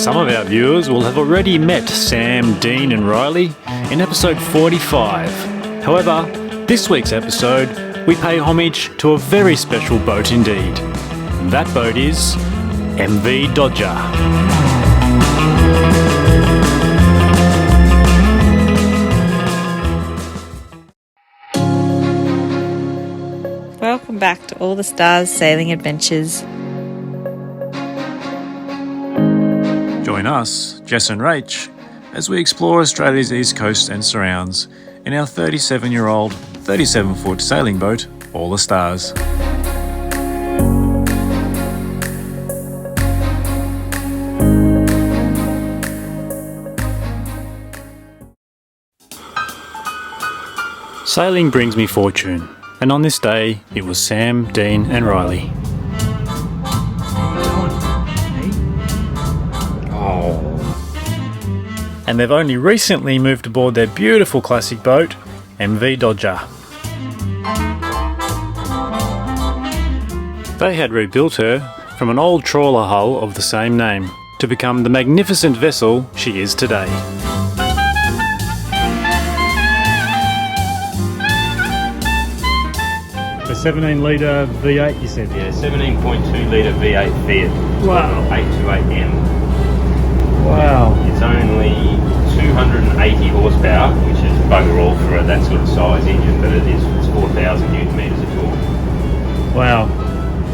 Some of our viewers will have already met Sam, Dean and Reilly in episode 45. However, this week's episode, we pay homage to a very special boat indeed. That boat is MV Dodger. Welcome back to All the Stars Sailing Adventures. Join us, Jess and Rach, as we explore Australia's east coast and surrounds in our 37-year-old, 37-foot sailing boat, All the Stars. Sailing brings me fortune, and on this day it was Sam, Dean and Reilly. And they've only recently moved aboard their beautiful classic boat, MV Dodger. They had rebuilt her from an old trawler hull of the same name to become the magnificent vessel she is today. The 17 litre V8 you said? Yeah, 17.2 litre V8 Fiat. Wow. 828M. Wow. It's only 280 horsepower, which is bugger all for that sort of size engine, but it's 4,000 newton metres of torque. Wow.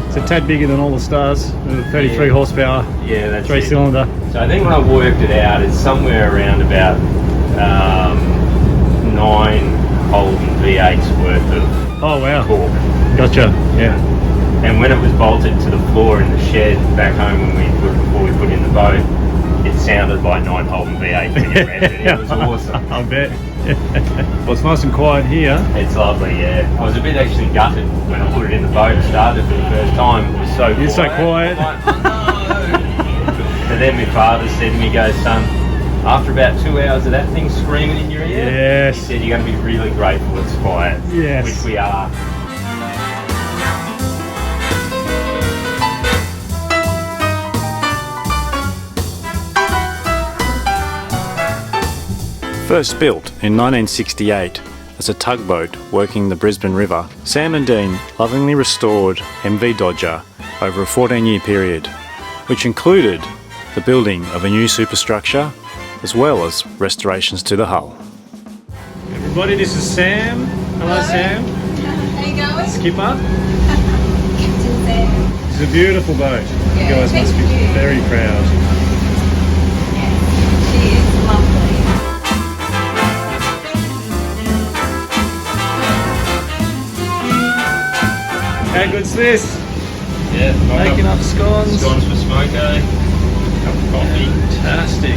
It's a tad bigger than All the Stars, 33 horsepower, Yeah, that's 3 cylinder. So I think when I worked it out, it's somewhere around about 9 Holden V8s worth of Oh wow. torque. Gotcha. Yeah. And when it was bolted to the floor in the shed back home before we put in the boat, it sounded like 9 Holden V8 when you rammed it. It was awesome. I'll bet. Well, it's nice and quiet here. It's lovely, yeah. I was a bit actually gutted when I put it in the boat and started for the first time. It was so quiet. You're so quiet. I'm like, oh no. And then my father said to me, goes, son, after about 2 hours of that thing screaming in your ear, Yes. he said, you're going to be really grateful it's quiet. Yes. Which we are. First built in 1968 as a tugboat working the Brisbane River, Sam and Dean lovingly restored MV Dodger over a 14-year period, which included the building of a new superstructure as well as restorations to the hull. Everybody, this is Sam. Hello Sam. How you going? Skipper. Captain Sam. It's a beautiful boat. Yeah, You guys must be thank you. very proud. Yes, she is lovely. How good's this? Yeah. Making up scones. Scones for smoko. Cup of coffee. Fantastic.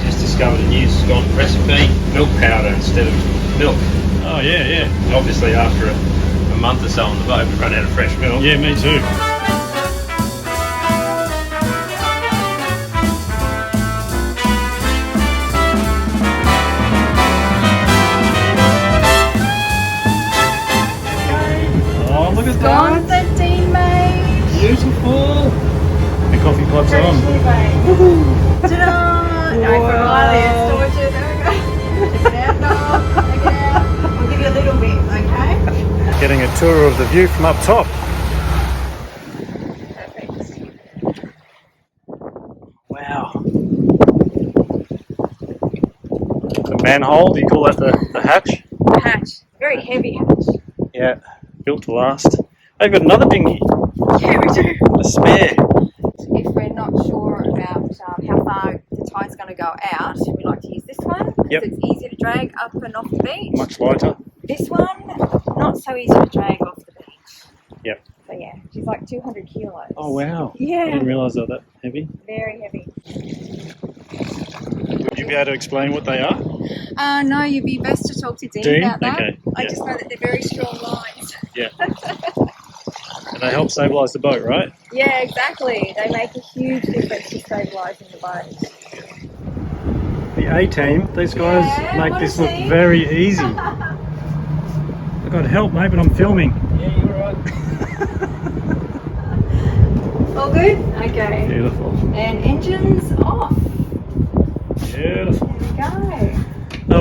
Just discovered a new scone recipe. Milk powder instead of milk. Oh yeah, yeah. Obviously after a month or so on the boat we run out of fresh milk. Yeah, me too. Oh, look at Scones that. that Dean made. Beautiful. The coffee pot's on. Freshly made. Ta-da! No, for Reilly, it's torture. There we go. Check it out, no. Check it out. We'll give you a little bit, okay? Getting a tour of the view from up top. Perfect. Wow. The manhole, do you call that the hatch? Hatch. Very heavy hatch. Yeah, built to last. They've got another dinghy, Yeah, we do. a spare. If we're not sure about how far the tide's going to go out, we like to use this one because Yep. it's easier to drag up and off the beach. Much lighter. This one, not so easy to drag off the beach. Yep. So yeah, she's like 200 kilos. Oh wow. I Yeah, didn't realise they were that heavy. very heavy. Would you be able to explain what they are? No, you'd be best to talk to Dean Dean? about that. Okay, I yeah. just know that they're very strong lines. Yeah. And they help stabilise the boat, right? Yeah, exactly. They make a huge difference to stabilising the boat. The A-team, these guys Yeah, make what this a look team. very easy. I've got help, mate, but I'm filming. Yeah, you're right. All good? Okay. Beautiful. And engines off.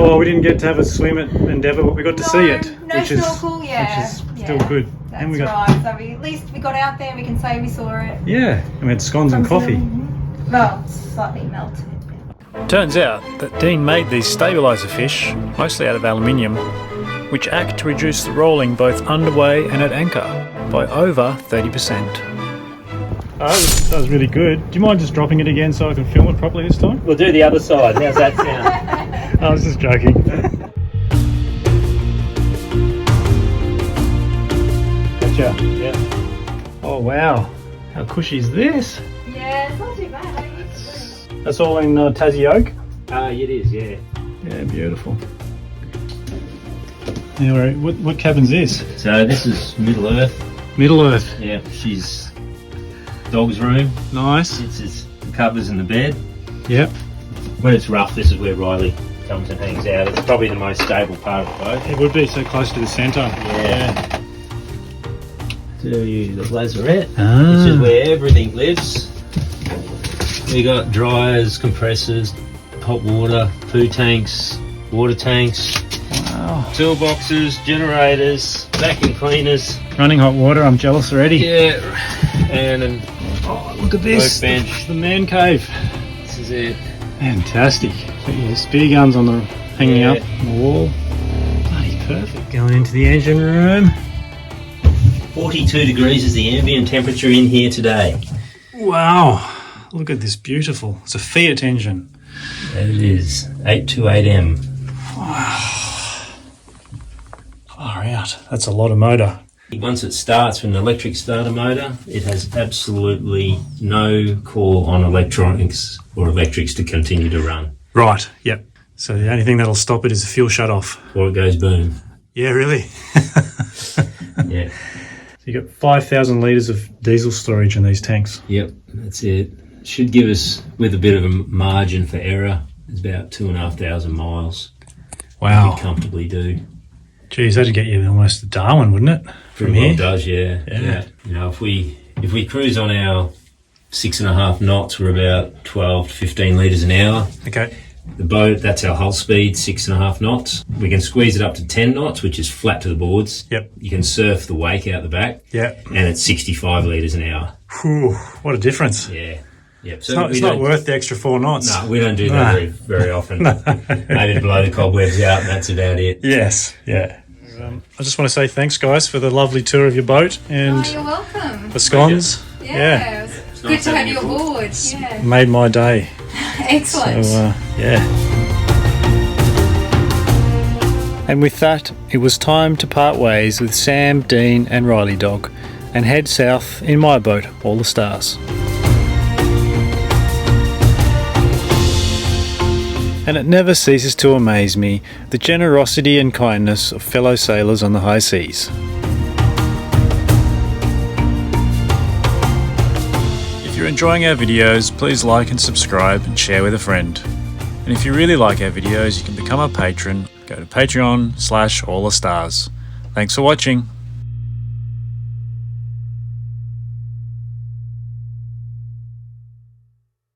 Oh well, we didn't get to have a swim at Endeavour, but we got to see it, No which is snorkel, yeah. which is still good. That's And we got right. So at least we got out there. We can say we saw it. yeah, and we had scones and coffee. Well, slightly melted. Turns out that Dean made these stabiliser fish, mostly out of aluminium, which act to reduce the rolling both underway and at anchor by over 30%. Oh, that was really good. Do you mind just dropping it again so I can film it properly this time? We'll do the other side. How's that sound? I was just joking. Gotcha. Yeah. Oh wow, how cushy is this? Yeah, it's not too bad. That's all in Tassie oak? It is, yeah. Yeah, beautiful. Anyway, what cabin's this? So this is Middle Earth. Middle Earth. Yeah, she's dog's room. Nice. This is the covers and the bed. Yep. When it's rough, this is where Reilly comes and hangs out. It's probably the most stable part of the boat. It would be so close to the centre. Yeah. To you, the lazarette. Ah. This is where everything lives. We got dryers, compressors, hot water, poo tanks, water tanks, Wow. toolboxes, generators, vacuum cleaners. Running hot water, I'm jealous already. Yeah, and Oh, look at this. workbench. The man cave. This is it. Fantastic. Got your spear guns on the hanging Yeah. up on the wall. Bloody perfect. Going into the engine room. 42 degrees is the ambient temperature in here today. Wow. Look at this beautiful. It's a Fiat engine. It is 828M. Far out. That's a lot of motor. Once it starts with an electric starter motor, it has absolutely no call on electronics or electrics to continue to run, Right. Yep. So the only thing that'll stop it is the fuel shut off. or it goes boom. Yeah, really. Yeah. So you got 5,000 litres of diesel storage in these tanks. Yep, that's it. Should give us, with a bit of a margin for error, it's about 2,500 miles. Wow. We could comfortably do. Geez, that'd get you almost to Darwin, wouldn't it? From Pretty well here? does, yeah. Yeah. You know, if we cruise on our 6.5 knots, we're about 12 to 15 litres an hour. Okay. The boat, that's our hull speed, 6.5 knots. We can squeeze it up to 10 knots, which is flat to the boards. Yep. You can surf the wake out the back. Yep. And it's 65 litres an hour. Whew, what a difference. Yeah. Yep. It's not worth the extra 4 knots. No, we don't do that very often. Maybe to blow the cobwebs out, and that's about it. Yes, yeah. I just want to say thanks, guys, for the lovely tour of your boat and Oh, you're welcome. the scones. Yeah, it was good nice to have having you you aboard. Yeah, Made my day. excellent. So, yeah. And with that, it was time to part ways with Sam, Dean and Reilly Dog and head south in my boat, All the Stars. And it never ceases to amaze me the generosity and kindness of fellow sailors on the high seas. If you're enjoying our videos, please like and subscribe and share with a friend. And if you really like our videos, you can become a patron. Go to Patreon/AllTheStars. Thanks for watching.